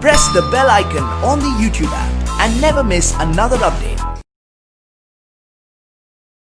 Press the bell icon on the YouTube app and never miss another update.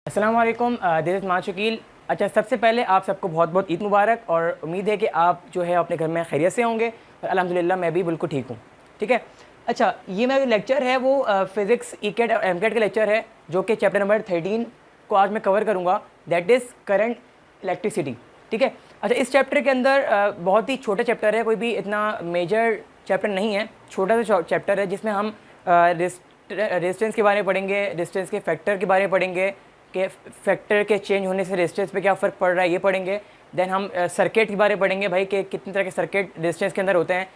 अस्सलाम वालेकुम, this is माशकील। अच्छा, सबसे पहले आप सबको बहुत बहुत ईद मुबारक और उम्मीद है कि आप जो है अपने घर में खैरियत से होंगे और अल्हम्दुलिल्लाह मैं भी बिल्कुल ठीक हूँ। ठीक है। अच्छा, ये मेरा लेक्चर है वो फ़िज़िक्स ई-कैट और एम-कैट का लेक्चर है जो कि चैप्टर नंबर 13 को आज मैं कवर करूँगा, दैट इज़ करंट इलेक्ट्रिसिटी। ठीक है। अच्छा, इस चैप्टर के अंदर बहुत ही छोटा चैप्टर है, कोई भी इतना मेजर चैप्टर नहीं है, छोटा सा चैप्टर है जिसमें हम रेजिस्टेंस के बारे में पढ़ेंगे, रेजिस्टेंस के फैक्टर के बारे में पढ़ेंगे कि फैक्टर के चेंज होने से रेजिस्टेंस पे क्या फ़र्क पड़ रहा है, ये पढ़ेंगे। देन हम सर्किट के बारे में पढ़ेंगे भाई कि कितने तरह के सर्किट रेजिस्टेंस के अंदर होते हैं,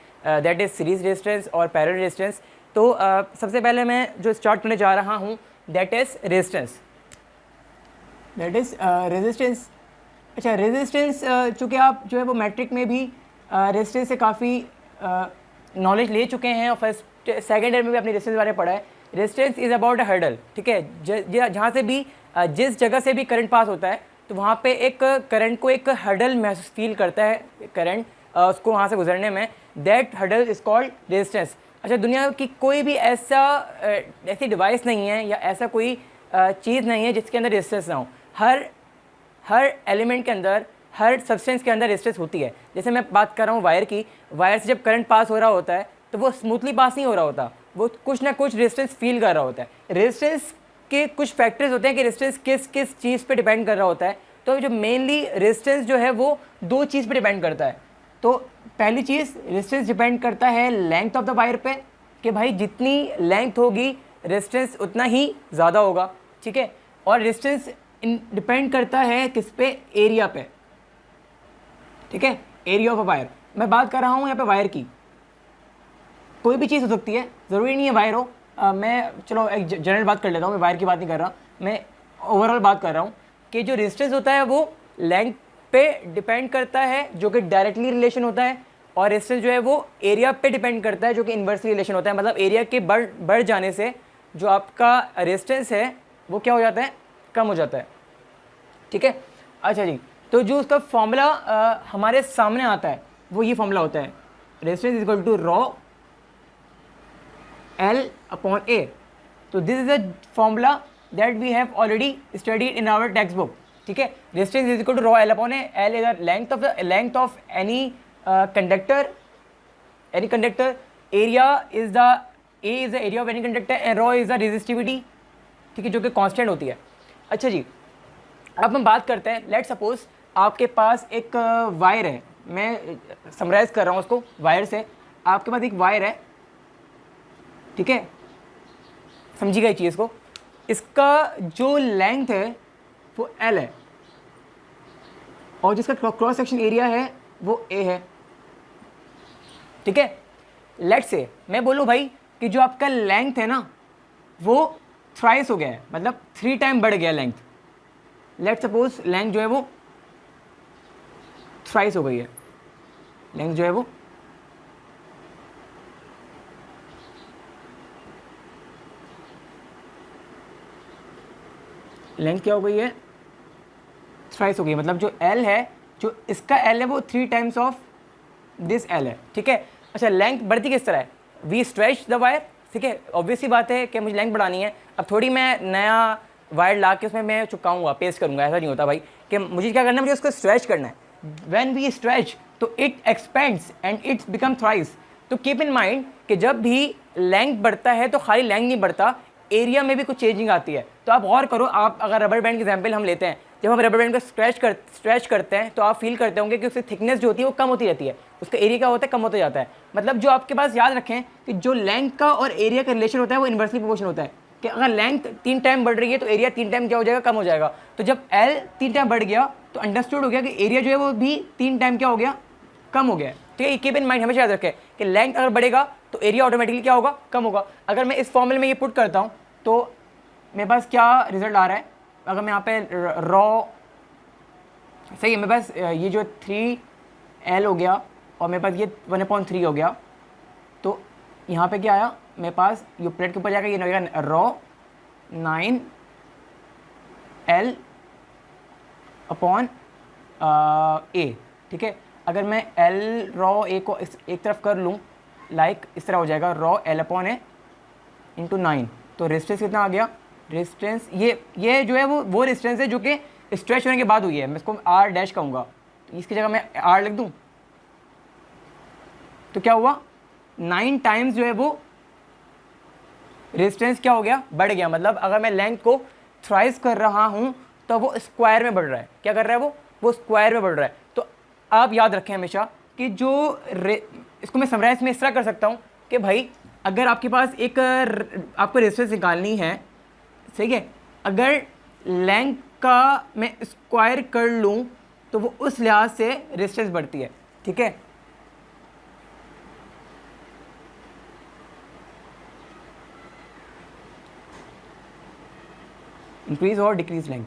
दैट इज़ सीरीज़ रेजिस्टेंस और पैरेलल रेजिस्टेंस। तो सबसे पहले मैं जो स्टार्ट करने जा रहा हूँ that is resistance, that is resistance. अच्छा, रेजिस्टेंस चूँकि आप जो है वो मैट्रिक में भी रेजिस्टेंस से काफ़ी नॉलेज ले चुके हैं और फर्स्ट सेकेंड ईयर में भी अपनी रेजिस्टेंस के बारे में पढ़ा है। Resistance is about a hurdle. ठीक है। जहाँ से भी जिस जगह से भी करंट पास होता है तो वहाँ पे एक करंट को एक हर्डल महसूस फील करता है करंट उसको वहाँ से गुजरने में, that hurdle is called resistance. अच्छा, दुनिया की कोई भी ऐसी डिवाइस नहीं है या ऐसा कोई चीज़ नहीं है जिसके अंदर रेजिस्टेंस ना हो। हर एलिमेंट के अंदर, हर सब्सटेंस के अंदर रेजिस्टेंस होती है। जैसे मैं बात कर रहा हूँ वायर की, वायर से जब करंट पास हो रहा होता है तो वो स्मूथली पास नहीं हो रहा होता, वो कुछ ना कुछ रेजिस्टेंस फील कर रहा होता है। रेजिस्टेंस के कुछ फैक्टर्स होते हैं कि रेजिस्टेंस किस चीज़ पे डिपेंड कर रहा होता है। तो जो मेनली रेजिस्टेंस जो है वो दो चीज़ पे डिपेंड करता है। तो पहली चीज़, रेजिस्टेंस डिपेंड करता है लेंथ ऑफ द वायर पे, कि भाई जितनी लेंथ होगी रेजिस्टेंस उतना ही ज़्यादा होगा। ठीक है। और रेजिस्टेंस डिपेंड करता है किस पे, एरिया पे। ठीक है, एरिया ऑफ अ वायर। मैं बात कर रहा हूँ यहाँ पे वायर की, कोई भी चीज़ हो सकती है, ज़रूरी नहीं है वायर हो। मैं चलो एक जनरल बात कर लेता हूँ, मैं वायर की बात नहीं कर रहा, मैं ओवरऑल बात कर रहा हूँ कि जो रेजिस्टेंस होता है वो लेंथ पे डिपेंड करता है जो कि डायरेक्टली रिलेशन होता है, और रेजिस्टेंस जो है वो एरिया पे डिपेंड करता है जो कि इन्वर्सली रिलेशन होता है। मतलब एरिया के बढ़ जाने से जो आपका रेजिस्टेंस है वो क्या हो जाता है, कम हो जाता है। ठीक है। अच्छा जी, तो जो उसका फॉर्मूला हमारे सामने आता है वो ये फॉर्मूला होता है, resistance is equal to rho L upon A. तो this is a formula that we have already studied in our textbook. ठीक है। Resistance is equal to rho L upon A. L is the length of any conductor, area is the A is the area of any conductor and rho is the resistivity. ठीक है, जो कि constant होती है। अच्छा जी, अब हम बात करते हैं, लेट सपोज आपके पास एक वायर है, मैं समराइज कर रहा हूँ उसको वायर से। आपके पास एक वायर है, ठीक है, समझी गई चीज़ को। इसका जो लेंथ है वो L है और जिसका क्रॉस सेक्शन एरिया है वो A है। ठीक है। लेट से मैं बोलूँ भाई कि जो आपका लेंथ है ना वो थ्राइस हो गया है, मतलब 3 टाइम बढ़ गया लेंथ। लेट सपोज लेंथ जो है वो थ्राइस हो गई है, लेंथ जो है वो लेंथ क्या हो गई है, थ्राइस हो गई है। मतलब जो L है, जो इसका L है वो 3 टाइम्स ऑफ दिस L है। ठीक है। अच्छा, लेंथ बढ़ती किस तरह है, वी स्ट्रेच द वायर। ठीक है, ऑब्वियस सी बात है कि मुझे लेंथ बढ़ानी है। अब थोड़ी मैं नया वायर ला के उसमें मैं चिपकाऊंगा, पेस्ट करूंगा, ऐसा नहीं होता भाई कि मुझे क्या करना है, मुझे उसको स्ट्रेच करना है। व्हेन वी स्ट्रेच तो it expends and it's become thrice. तो कीप इन माइंड कि जब भी लेंथ बढ़ता है तो खाली लेंथ नहीं बढ़ता, एरिया में भी कुछ चेंजिंग आती है। तो आप गौर करो, आप अगर रबर बैंड की एग्जांपल हम लेते हैं, जब हम रबर बैंड को स्ट्रेच करते हैं तो आप फील करते होंगे कि उसकी थिकनेस जो होती है वो कम होती रहती है, उसका एरिया क्या होता है, कम होता जाता है। मतलब जो आपके पास याद रखें कि जो लेंथ का और एरिया का रिलेशन होता है वो इन्वर्सली प्रोपोर्शनल होता है, कि अगर लेंथ 3 टाइम बढ़ रही है तो एरिया 3 टाइम क्या हो जाएगा, कम हो जाएगा। तो जब L 3 टाइम बढ़ गया तो अंडरस्टूड हो गया कि एरिया जो है वो भी 3 टाइम क्या हो गया, कम हो गया। ठीक है, कीप इन माइंड, हमेशा याद रखें कि लेंथ अगर बढ़ेगा तो एरिया ऑटोमेटिकली क्या होगा, कम होगा। अगर मैं इस फॉर्मूले में ये पुट करता हूँ तो मेरे पास क्या रिजल्ट आ रहा है, अगर मैं यहाँ पे रॉ, सही है, मेरे पास ये जो 3L हो गया और मेरे पास ये 1/3 हो गया, तो यहाँ पे क्या आया मेरे पास, ये प्लेट के ऊपर जाकर ये लगेगा रॉ 9L अपॉन A। ठीक है। अगर मैं L रॉ A को एक तरफ कर लूँ लाइक इस तरह हो जाएगा, रॉ एल अपॉन ए इंटू 9। तो रेजिस्टेंस कितना आ गया, रेजिस्टेंस ये जो है वो रेजिस्टेंस है जो कि स्ट्रेच होने के बाद हुई है, मैं इसको आर डैश कहूँगा, तो इसकी जगह मैं आर लिख दूँ। तो क्या हुआ, 9 टाइम्स जो है वो रेजिस्टेंस क्या हो गया, बढ़ गया। मतलब अगर मैं लेंथ को थ्राइस कर रहा हूँ तो वो स्क्वायर में बढ़ रहा है। क्या कर रहा है वो स्क्वायर में बढ़ रहा है। तो आप याद रखें हमेशा कि जो इसको मैं समराइज में इस तरह कर सकता हूँ कि भाई अगर आपके पास एक आपको रेजिस्टेंस निकालनी है, ठीक है, अगर लेंथ का मैं स्क्वायर कर लूँ तो वो उस लिहाज से रेजिस्टेंस बढ़ती है, ठीक है। इंक्रीज और डिक्रीज लेंथ,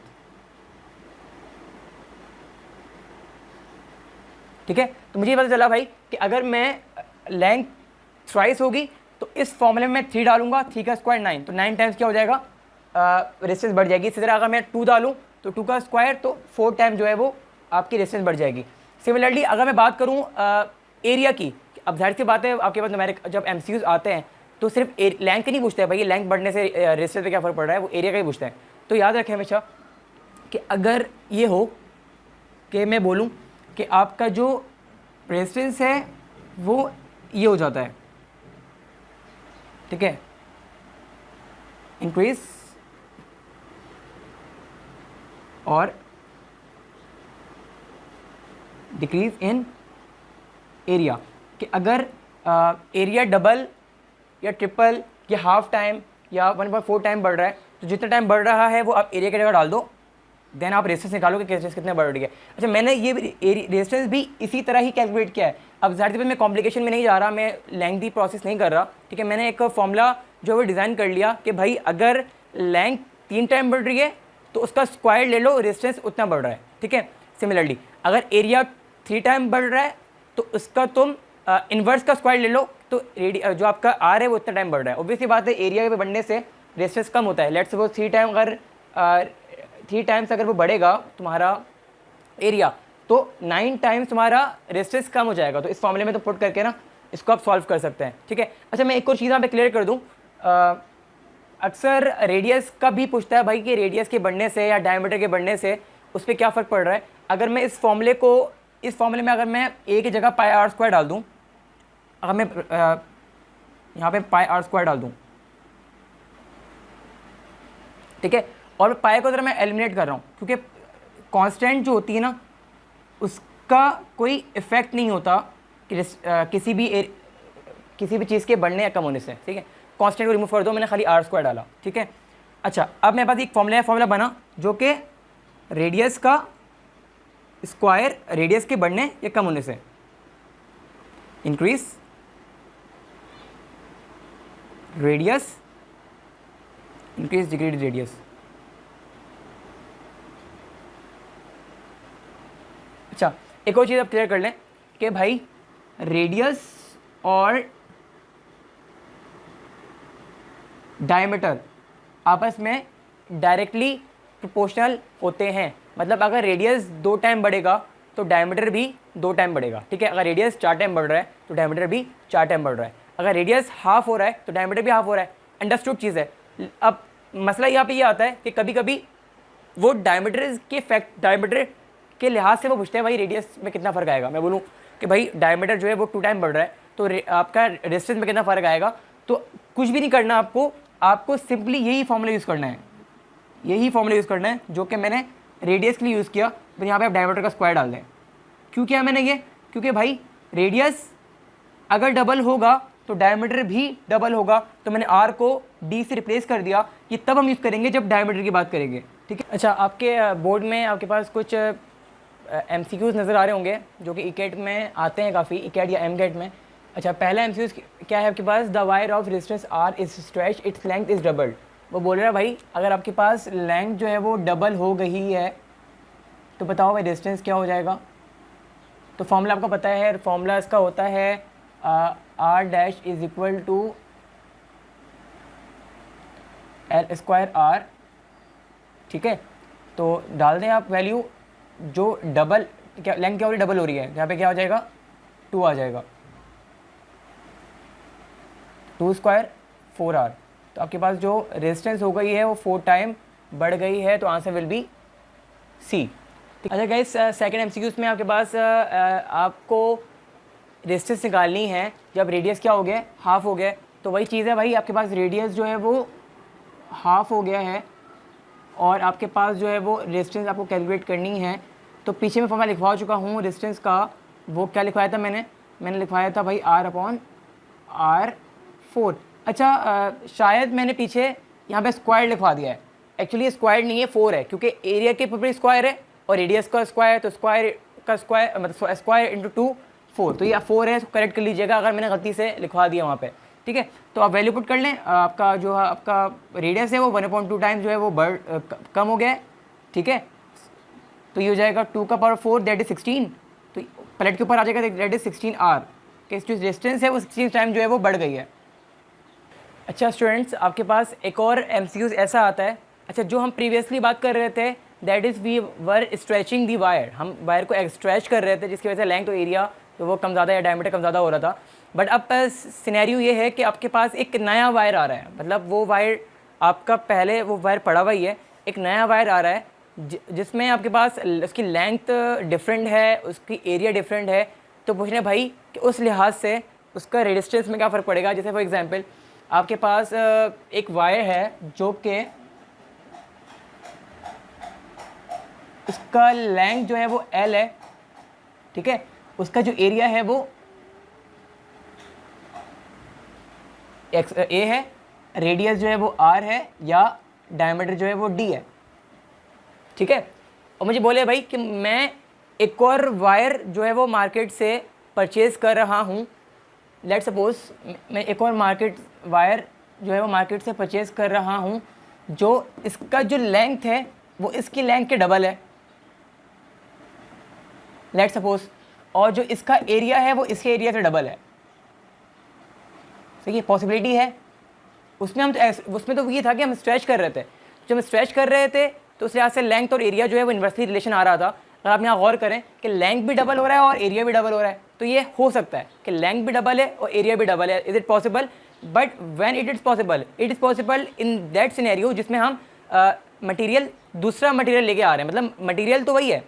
ठीक है। तो मुझे ये पता चला भाई कि अगर मैं लेंथ थ्राइस होगी तो इस फॉर्मूले में मैं 3 डालूंगा, 3 का स्क्वायर 9, तो 9 टाइम्स क्या हो जाएगा, रेजिस्टेंस बढ़ जाएगी। इसी तरह अगर मैं 2 डालूँ तो 2 का स्क्वायर, तो 4 टाइम जो है वो आपकी रेजिस्टेंस बढ़ जाएगी। सिमिलरली अगर मैं बात करूँ एरिया की, अब जाहिर सी बात है आपके पास न्यूमेरिक जब MCQs आते हैं तो सिर्फ लेंथ नहीं पूछते हैं भाई, लेंथ बढ़ने से रेजिस्टेंस पे क्या फ़र्क पड़ रहा है, वो एरिया का ही पूछते हैं। तो याद रखें हमेशा कि अगर ये हो कि मैं बोलूँ कि आपका जो रेजिस्टेंस है वो ये हो जाता है, ठीक है, इंक्रीज और डिक्रीज इन एरिया, कि अगर एरिया डबल या ट्रिपल या हाफ टाइम या 1/4 टाइम बढ़ रहा है, तो जितना टाइम बढ़ रहा है वो आप एरिया की जगह डाल दो, देन आप रेजिस्टेंस निकालो कि रेजिस्टेंस कितने बढ़ रही है। अच्छा, मैंने ये रेजिस्टेंस भी इसी तरह ही कैलकुलेट किया है। अब ज़ाहिर सी मैं कॉम्प्लिकेशन में नहीं जा रहा, मैं लेंथी प्रोसेस नहीं कर रहा, ठीक है। मैंने एक फॉर्मूला जो है डिज़ाइन कर लिया कि भाई अगर लेंथ 3 टाइम बढ़ रही है तो उसका स्क्वायर ले लो, रेजिस्टेंस उतना बढ़ रहा है, ठीक है। सिमिलरली अगर एरिया 3 टाइम बढ़ रहा है तो उसका तुम इन्वर्स का स्क्वायर ले लो, तो जो आपका आर है वो उतना टाइम बढ़ रहा है। ऑब्वियसली बात है एरिया पे बढ़ने से रेजिस्टेंस कम होता है। लेट्स सपोज 3 टाइम अगर 3 टाइम्स अगर वो बढ़ेगा तुम्हारा एरिया, तो 9 टाइम्स तुम्हारा रेजिस्टेंस कम हो जाएगा। तो इस फॉर्मूले में तो पुट करके ना इसको आप सॉल्व कर सकते हैं, ठीक है। अच्छा, मैं एक और चीज़ यहाँ पे क्लियर कर दूँ, अक्सर रेडियस का भी पूछता है भाई कि रेडियस के बढ़ने से या डायमीटर के बढ़ने से उस पर क्या फ़र्क पड़ रहा है। अगर मैं इस फॉर्मूले में अगर मैं ए की जगह पाई आर स्क्वायर डाल दूँ, अगर मैं यहाँ पे पाई आर स्क्वायर डाल दूँ, ठीक है, और पाई को जरा मैं एलिमिनेट कर रहा हूँ क्योंकि कांस्टेंट जो होती है ना उसका कोई इफ़ेक्ट नहीं होता कि किसी भी चीज़ के बढ़ने या कम होने से, ठीक है। कांस्टेंट को रिमूव कर दो, मैंने खाली आर स्क्वायर डाला, ठीक है। अच्छा, अब मेरे पास एक फॉर्मूला बना जो कि रेडियस का स्क्वायर रेडियस के बढ़ने या कम होने से, increase radius increase decrease radius. अच्छा, एक और चीज़ आप क्लियर कर लें कि भाई रेडियस और डायमीटर आपस में डायरेक्टली प्रोपोर्शनल होते हैं। मतलब अगर रेडियस 2 टाइम बढ़ेगा तो डायमीटर भी 2 टाइम बढ़ेगा, ठीक है। अगर रेडियस 4 टाइम बढ़ रहा है तो डायमीटर भी 4 टाइम बढ़ रहा है। अगर रेडियस हाफ हो रहा है तो डायमीटर भी हाफ हो रहा है। अंडरस्टूड चीज़ है। अब मसला यहाँ पे ये आता है कि कभी कभी वो डायमीटर के लिहाज से वो पूछते हैं भाई रेडियस में कितना फ़र्क आएगा। मैं बोलूँ कि भाई डायमीटर जो है वो 2 टाइम बढ़ रहा है तो आपका रेजिस्टेंस में कितना फ़र्क आएगा। तो कुछ भी नहीं करना आपको सिंपली यही फॉर्मूला यूज़ करना है, जो कि मैंने रेडियस के लिए यूज़ किया। तो यहाँ पे आप डायमीटर का स्क्वायर डाल दें। क्यों किया मैंने ये, क्योंकि भाई रेडियस अगर डबल होगा तो डायमीटर भी डबल होगा। तो मैंने आर को डी से रिप्लेस कर दिया। ये तब हम यूज़ करेंगे जब डायमीटर की बात करेंगे, ठीक है। अच्छा, आपके बोर्ड में आपके पास कुछ MCQs नज़र आ रहे होंगे जो कि इकेट में आते हैं काफ़ी, इकेट या एमगेट में। अच्छा, पहला MCQ क्या है आपके पास, the wire of resistance R is stretch its length is doubled. वो बोल रहा है भाई अगर आपके पास लेंथ जो है वो डबल हो गई है तो बताओ भाई रेजिस्टेंस क्या हो जाएगा। तो फॉर्मूला आपको पता है, फॉर्मूला इसका होता है R dash is equal to L square R, ठीक है। तो डाल दें आप वैल्यू जो डबल क्या लेंथ क्या हो रही है, डबल हो रही है, यहाँ पे क्या हो जाएगा 2 आ जाएगा। 2 स्क्वायर 4R। तो आपके पास जो रेजिस्टेंस हो गई है वो 4 टाइम बढ़ गई है, तो आंसर विल बी सी। अच्छा गाइस, सेकंड एमसीक्यूज में आपके पास आपको रेजिस्टेंस निकालनी है जब रेडियस क्या हो गया, हाफ हो गया। तो वही चीज़ है भाई, आपके पास रेडियस जो है वो हाफ हो गया है और आपके पास जो है वो रेजिस्टेंस आपको कैलकुलेट करनी है। तो पीछे में फॉर्मूला लिखवा चुका हूँ रेजिस्टेंस का, वो क्या लिखवाया था मैंने लिखवाया था भाई R/4। अच्छा, शायद मैंने पीछे यहाँ पे स्क्वायर लिखवा दिया है। एक्चुअली ये स्क्वायर नहीं है, 4 है, क्योंकि एरिया के ऊपर स्क्वायर है और रेडियस का स्क्वायर, तो स्क्वायर का स्क्वायर मतलब स्क्वायर इंटू 2 4, तो ये 4 है। इसको करेक्ट कर लीजिएगा अगर मैंने गलती से लिखवा दिया वहाँ पे, ठीक है। तो आप वैल्यू पुट कर लें, आपका जो है आपका रेडियस है वो 1/2 टाइम्स जो है वो कम हो गया है, ठीक है। तो ये हो जाएगा 2 का पावर 4 दैट इज 16, तो प्लेट के ऊपर आ जाएगा दैट इज 16R के जो डिस्टेंस है वो 16 टाइम जो है वो बढ़ गई है। अच्छा स्टूडेंट्स, आपके पास एक और एमसीक्यूज ऐसा आता है। अच्छा, जो हम प्रीवियसली बात कर रहे थे that is we were stretching the wire, हम वायर को स्ट्रेच कर रहे थे जिसकी वजह से लेंथ और एरिया तो वो कम ज़्यादा या डायमीटर कम ज़्यादा हो रहा था। बट अब सिनेरियो ये है कि आपके पास एक नया वायर आ रहा है, मतलब वो वायर आपका पहले वो वायर पड़ा हुआ ही है, एक नया वायर आ रहा है जिसमें आपके पास उसकी लेंथ डिफरेंट है, उसकी एरिया डिफरेंट है। तो पूछ रहे हैं भाई कि उस लिहाज से उसका रेजिस्टेंस में क्या फ़र्क पड़ेगा। जैसे फॉर एग्जांपल आपके पास एक वायर है जो कि उसका लेंथ जो है वो L है, ठीक है, उसका जो एरिया है वो A है, रेडियस जो है वो R है या डायमीटर जो है वो D है, ठीक है। और मुझे बोले भाई कि मैं एक और वायर जो है वो मार्केट से परचेज़ कर रहा हूँ, लेट सपोज मैं एक और वायर जो है वो मार्केट से परचेज़ कर रहा हूँ जो इसका जो लेंथ है वो इसकी लेंथ के डबल है, लेट सपोज, और जो इसका एरिया है वो इसके एरिया से डबल है। सही है, पॉसिबिलिटी है। उसमें तो ये था कि हम स्ट्रेच कर रहे थे, जब हम स्ट्रेच कर रहे थे तो उस लिहाज से लेंथ और एरिया जो है वो इन्वर्सली रिलेशन आ रहा था। अगर आप यहाँ गौर करें कि लेंथ भी डबल हो रहा है और एरिया भी डबल हो रहा है, तो ये हो सकता है कि लेंथ भी डबल है और एरिया भी डबल है। Is it possible? But when it is possible in that scenario जिसमें हम मटेरियल दूसरा मटेरियल लेके आ रहे हैं, मतलब मटेरियल तो वही है,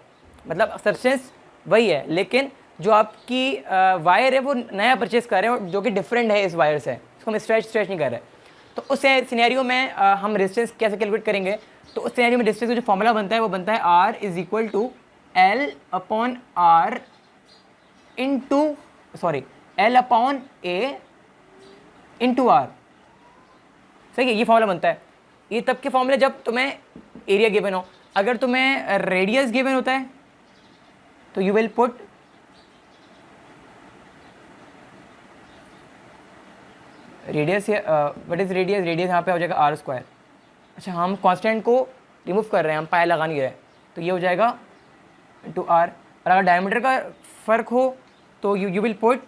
मतलब सब्सटेंस वही है, लेकिन जो आपकी वायर है वो नया परचेज़ कर रहे हैं जो कि डिफरेंट है इस वायर से, इसको हम स्ट्रेच नहीं कर रहे। तो उस सिनेरियो में हम रेजिस्टेंस कैसे कैलकुलेट करेंगे? तो उस सिनेरियो में रेजिस्टेंस का जो फॉर्मूला बनता है वो बनता है R is equal to L upon R L upon A into R। सही है, ये फॉर्मूला बनता है। ये तब के फॉर्मूले जब तुम्हें एरिया गिवन हो। अगर तुम्हें रेडियस गिवन होता है तो you will put radius, what is radius यहाँ पे हो जाएगा R²। अच्छा, हम कांस्टेंट को रिमूव कर रहे हैं, हम पाया लगा नहीं रहे, तो ये हो जाएगा इंटू R। और अगर डायमीटर का फ़र्क हो तो you will put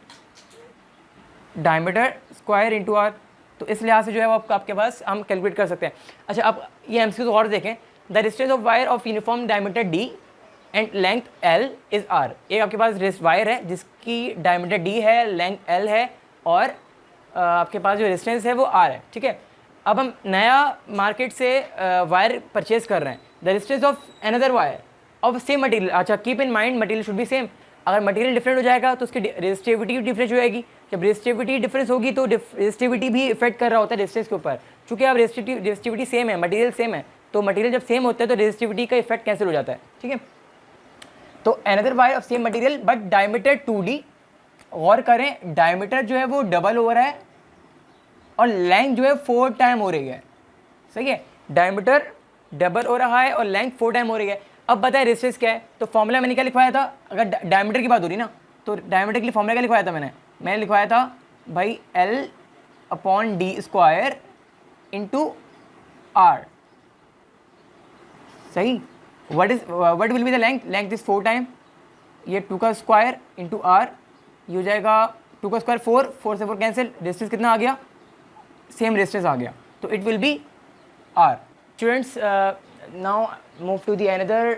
diameter square into R। तो इस लिहाज से जो है वो आपके पास हम कैलकुलेट कर सकते हैं। अच्छा, अब ये एमसीक्यू और देखें। The resistance of wire of uniform diameter D and length L is R। एक आपके पास वायर है जिसकी डायमीटर D है, लेंथ L है और आपके पास जो रेजिस्टेंस है वो R है, ठीक है। अब हम नया मार्केट से वायर परचेज कर रहे हैं। The resistance of another wire of same material. अच्छा, keep in mind material should be same. अगर मटेरियल डिफरेंट हो जाएगा तो उसकी रेजिस्टिविटी डिफरेंस हो जाएगी। जब रेजिस्टिविटी डिफरेंस होगी तो रेजिस्टिविटी भी इफेक्ट कर रहा होता है रेजिस्टेंस के ऊपर। चूँकि अब रेजिस्टिविटी सेम है, मटेरियल सेम है, तो मटेरियल जब सेम होता है तो रेजिस्टिविटी का इफेक्ट कैंसिल हो जाता है, ठीक है। तो another wire of same material but diameter 2D। गौर करें, डायमीटर जो है वो डबल हो रहा है और लेंथ जो है 4 टाइम हो रही है। सही है, डायमीटर डबल हो रहा है और लेंथ 4 टाइम हो रही है। अब बताए रेजिस्टेंस क्या है? तो फॉर्मूला मैंने क्या लिखवाया था? अगर डायमीटर की बात हो रही ना, तो डायमीटर के लिए फॉर्मूला क्या लिखवाया था मैंने लिखवाया था भाई L upon D square into R। सही, what will be the length is 4 time, ये 2 का स्क्वायर इंटू R, ये हो जाएगा 2 का स्क्वायर 4 से 4 कैंसिल, रेजिस्टेंस कितना आ गया? सेम रेजिस्टेंस आ गया, तो it will be R। Students, now move to the another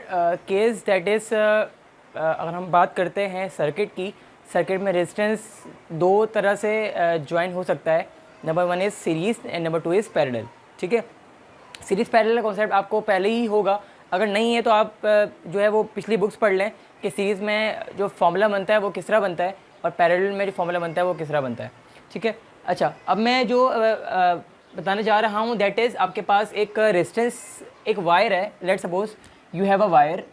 case that is, अगर हम बात करते हैं सर्किट की। सर्किट में रेजिस्टेंस दो तरह से ज्वाइन हो सकता है। Number 1 is series and number 2 is parallel, ठीक है। सीरीज़ पैरेलल का कॉन्सेप्ट आपको पहले ही होगा, अगर नहीं है तो आप जो है वो पिछली बुक्स पढ़ लें कि सीरीज़ में जो फार्मूला बनता है वो किस तरह बनता है और पैरेलल में जो फार्मूला बनता है वो किस तरह बनता है, ठीक है। अच्छा, अब मैं जो बताने जा रहा हूँ दैट इज़ आपके पास एक रेजिस्टेंस, एक वायर है, let's suppose you have a wire,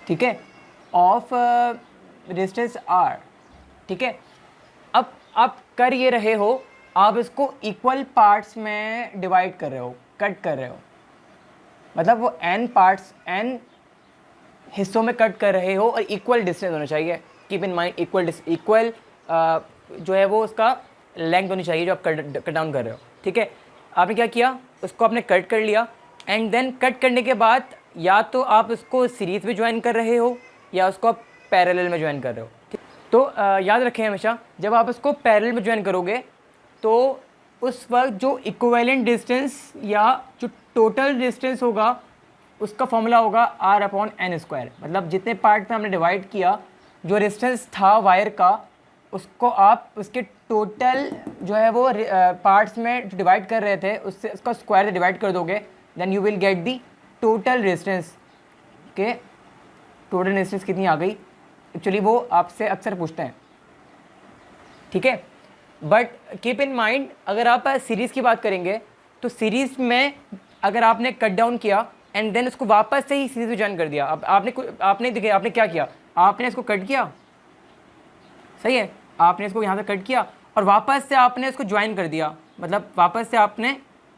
ठीक है, ऑफ रेजिस्टेंस आर, ठीक है। अब आप कर ये रहे हो, आप इसको इक्वल पार्ट्स में डिवाइड कर रहे हो, कट कर रहे हो, मतलब वो n पार्ट्स, n हिस्सों में कट कर रहे हो और इक्वल डिस्टेंस होना चाहिए। कीप इन माइंड इक्वल जो है वो उसका लेंथ होनी चाहिए जो आप कट डाउन कर रहे हो, ठीक है। आपने क्या किया, उसको आपने कट कर लिया एंड देन कट करने के बाद या तो आप उसको सीरीज़ में ज्वाइन कर रहे हो या उसको आप पैरेलल में ज्वाइन कर रहे हो, ठीक। तो याद रखें हमेशा जब आप इसको पैरेलल में ज्वाइन करोगे तो उस वक्त जो इक्विवेलेंट डिस्टेंस या जो टोटल डिस्टेंस होगा उसका फॉर्मूला होगा R/n², मतलब जितने पार्ट में हमने डिवाइड किया जो डिस्टेंस था वायर का उसको आप उसके टोटल जो है वो पार्ट्स में जो डिवाइड कर रहे थे उससे उसका स्क्वायर से डिवाइड कर दोगे, then you will get the total distance के टोटल डिस्टेंस कितनी आ गई। एक्चुअली वो आपसे अक्सर पूछते हैं, ठीक है। बट कीप इन माइंड अगर आप सीरीज़ की बात करेंगे तो सीरीज़ में अगर आपने कट डाउन किया एंड देन उसको वापस से ही सीरीज़ में ज्वाइन कर दिया, अब आपने देखिए आपने क्या किया, आपने इसको कट किया, सही है, आपने इसको यहाँ से कट किया और वापस से आपने इसको ज्वाइन कर दिया, मतलब वापस से आपने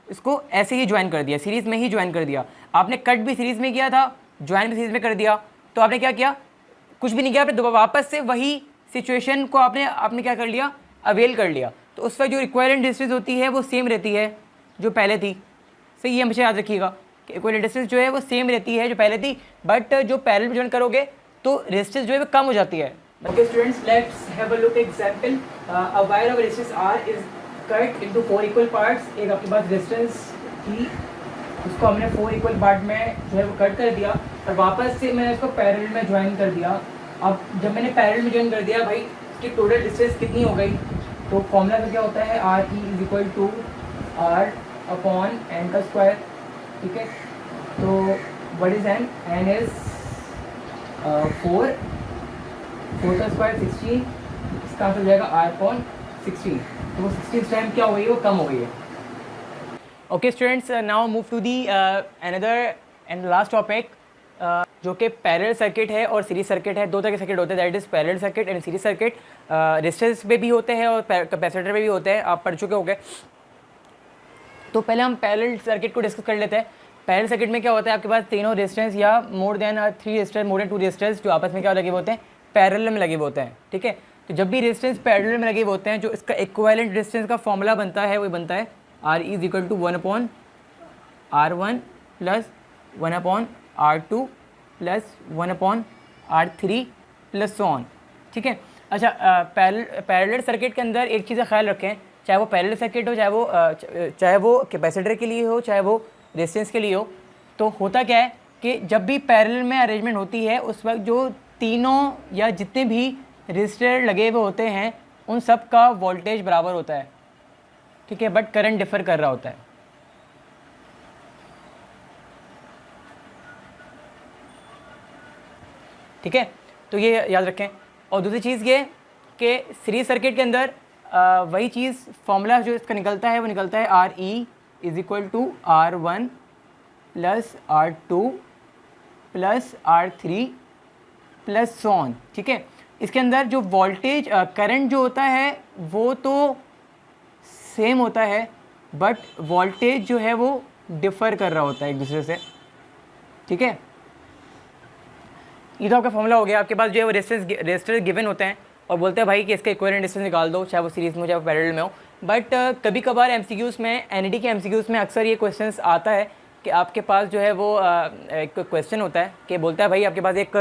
इसको ऐसे ही ज्वाइन कर दिया, सीरीज़ में ही ज्वाइन कर दिया। आपने कट भी सीरीज़ में किया था, ज्वाइन भी सीरीज़ में कर दिया, तो आपने क्या किया, कुछ भी नहीं किया, आपने दोबारा वापस से वही सिचुएशन को आपने क्या कर लिया, अवेल कर लिया। तो उस वक्त जो इक्विवेलेंट डिस्टेंस होती है वो सेम रहती है जो पहले थी, सही है, हमेशा याद रखिएगा कि इक्विवेलेंट डिस्टेंस जो है वो सेम रहती है जो पहले थी, बट जो पैरेलल में ज्वाइन करोगे तो रेजिस्टेंस जो है वो कम हो जाती है। Okay students, let's have a look example. A wire of resistance R is cut into 4 equal parts. एक आपके पास रेजिस्टेंस थी, उसको हमने 4 इक्वल पार्ट में जो है वो कट कर दिया और वापस से मैंने उसको पैरेलल में ज्वाइन कर दिया। अब जब मैंने पैरेलल में ज्वाइन कर दिया भाई उसकी टोटल डिस्टेंस कितनी हो गई, तो फॉर्मूला तो क्या होता है RE = R/n², ठीक है। तो व्हाट इज n इज 4 का स्क्वायर 16, इसका आंसर हो जाएगा R/16, तो वो 16 टाइम क्या हो गई है, वो कम हो गई है। Okay students, now move to the another and last topic जो कि पैरेलल सर्किट है और सीरीज सर्किट है। दो तरह के सर्किट होते हैं, that is parallel circuit and series circuit. Resistance पे भी होते हैं और कैपेसिटर पे भी होते हैं, आप पढ़ चुके होंगे। तो पहले हम पैरेलल सर्किट को डिस्कस कर लेते हैं। पैरेलल सर्किट में क्या होता है, आपके पास तीनों रेजिस्टेंस या more than 3 resistance, more than 2 resistance जो आपस में क्या लगे हुए होते हैं, पैरेलल में लगे हुए होते हैं, ठीक है। तो जब भी रेजिस्टेंस पैरेलल में लगे हुए होते हैं, जो इसका इक्विवेलेंट रेजिस्टेंस का फॉर्मूला बनता है वो बनता है RE = 1/R1 + 1/R2 + 1/R3 + so on, ठीक है। अच्छा, पैरेलल सर्किट के अंदर एक चीज़ का ख्याल रखें, चाहे वो पैरेलल सर्किट हो, चाहे वो कैपेसिटर के लिए हो, चाहे वो रेजिस्टेंस के लिए हो, तो होता क्या है कि जब भी पैरेलल में अरेंजमेंट होती है उस वक्त जो तीनों या जितने भी रेजिस्टर लगे हुए होते हैं उन सब का वोल्टेज बराबर होता है, ठीक है, बट करंट डिफर कर रहा होता है, ठीक है। तो ये याद रखें। और दूसरी चीज़ ये कि सीरीज सर्किट के अंदर वही चीज़ फॉर्मूला जो इसका निकलता है वो निकलता है RE = R1 + R2 + R3 + so on, ठीक है। इसके अंदर जो वोल्टेज करंट जो होता है वो तो सेम होता है, बट वोल्टेज जो है वो डिफ़र कर रहा होता है एक दूसरे से, ठीक है। ये तो आपका फॉर्मूला हो गया। आपके पास जो है वो रेजिस्टेंस गिवन होते हैं और बोलते हैं भाई कि इसका इक्विवेलेंट डिस्टेंस निकाल दो, चाहे वो सीरीज़ में हो चाहे वो पैरेलल में हो। बट कभी कभार MCQs में, NED के MCQs में अक्सर ये क्वेश्चंस आता है कि आपके पास जो है वो एक क्वेश्चन होता है कि बोलता है भाई आपके पास एक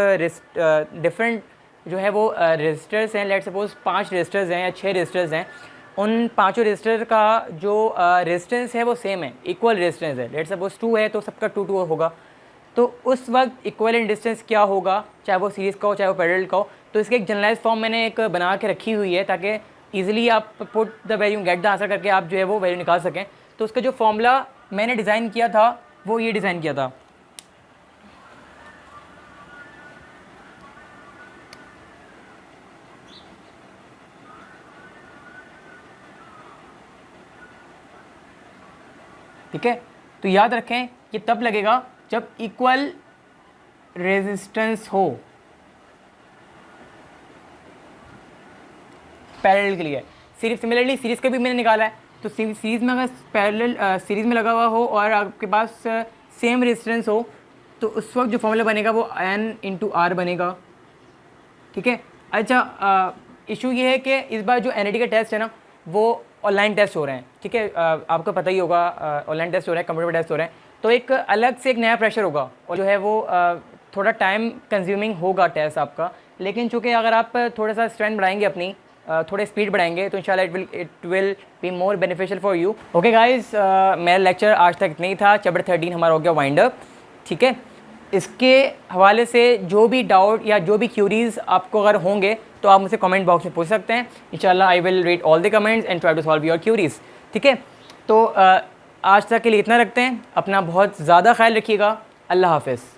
डिफरेंट जो है वो रजिस्टर्स हैं, लेट सपोज 5 रजिस्टर्स हैं या 6 रजिस्टर्स हैं, उन पाँचों रजिस्टर का जो रेजिस्टेंस है वो सेम है, इक्वल रेजिस्टेंस है। लेट सपोज 2 है तो सबका 2 होगा, तो उस वक्त इक्विवेलेंट डिस्टेंस क्या होगा, चाहे वो सीरीज़ का हो चाहे वो पैरेलल का हो। तो इसके एक जनरलाइज फॉर्म मैंने एक बना के रखी हुई है ताकि ईज़िली आप put the value get the answer करके आप जो है वो वैल्यू निकाल सकें। तो उसका जो फॉर्मूला मैंने डिज़ाइन किया था वो ये डिज़ाइन किया था। ठीक है, तो याद रखें ये तब लगेगा जब इक्वल रेजिस्टेंस हो पैरेलल के लिए। सीरीज सिमिलरली सीरीज़ का भी मैंने निकाला है, तो सीरीज़ में अगर पैरेलल सीरीज़ में लगा हुआ हो और आपके पास सेम रेजिस्टेंस हो तो उस वक्त जो फॉर्मूला बनेगा वो N × R बनेगा। ठीक है, अच्छा इशू ये है कि इस बार जो NIT का टेस्ट है ना वो ऑनलाइन टेस्ट हो रहे हैं। ठीक है, आपको पता ही होगा ऑनलाइन टेस्ट हो रहा है, कंप्यूटर टेस्ट हो रहे हैं, तो एक अलग से एक नया प्रेशर होगा और जो है वो थोड़ा टाइम कंज्यूमिंग होगा टेस्ट आपका। लेकिन चूँकि अगर आप थोड़ा सा स्ट्रेंथ बढ़ाएंगे अपनी, थोड़े स्पीड बढ़ाएंगे तो इंशाल्लाह it will be more beneficial for you. Okay guys, मेरा लेक्चर आज तक इतना ही था। चैप्टर 13 हमारा हो गया वाइंड अप। ठीक है, इसके हवाले से जो भी डाउट या जो भी क्यूरीज़ आपको अगर होंगे तो आप मुझसे कमेंट बॉक्स में पूछ सकते हैं। इंशाल्लाह I will read all the comments and try to solve your queries. ठीक है, तो आज तक के लिए इतना रखते हैं। अपना बहुत ज़्यादा ख्याल रखिएगा। अल्लाह हाफ़िज़।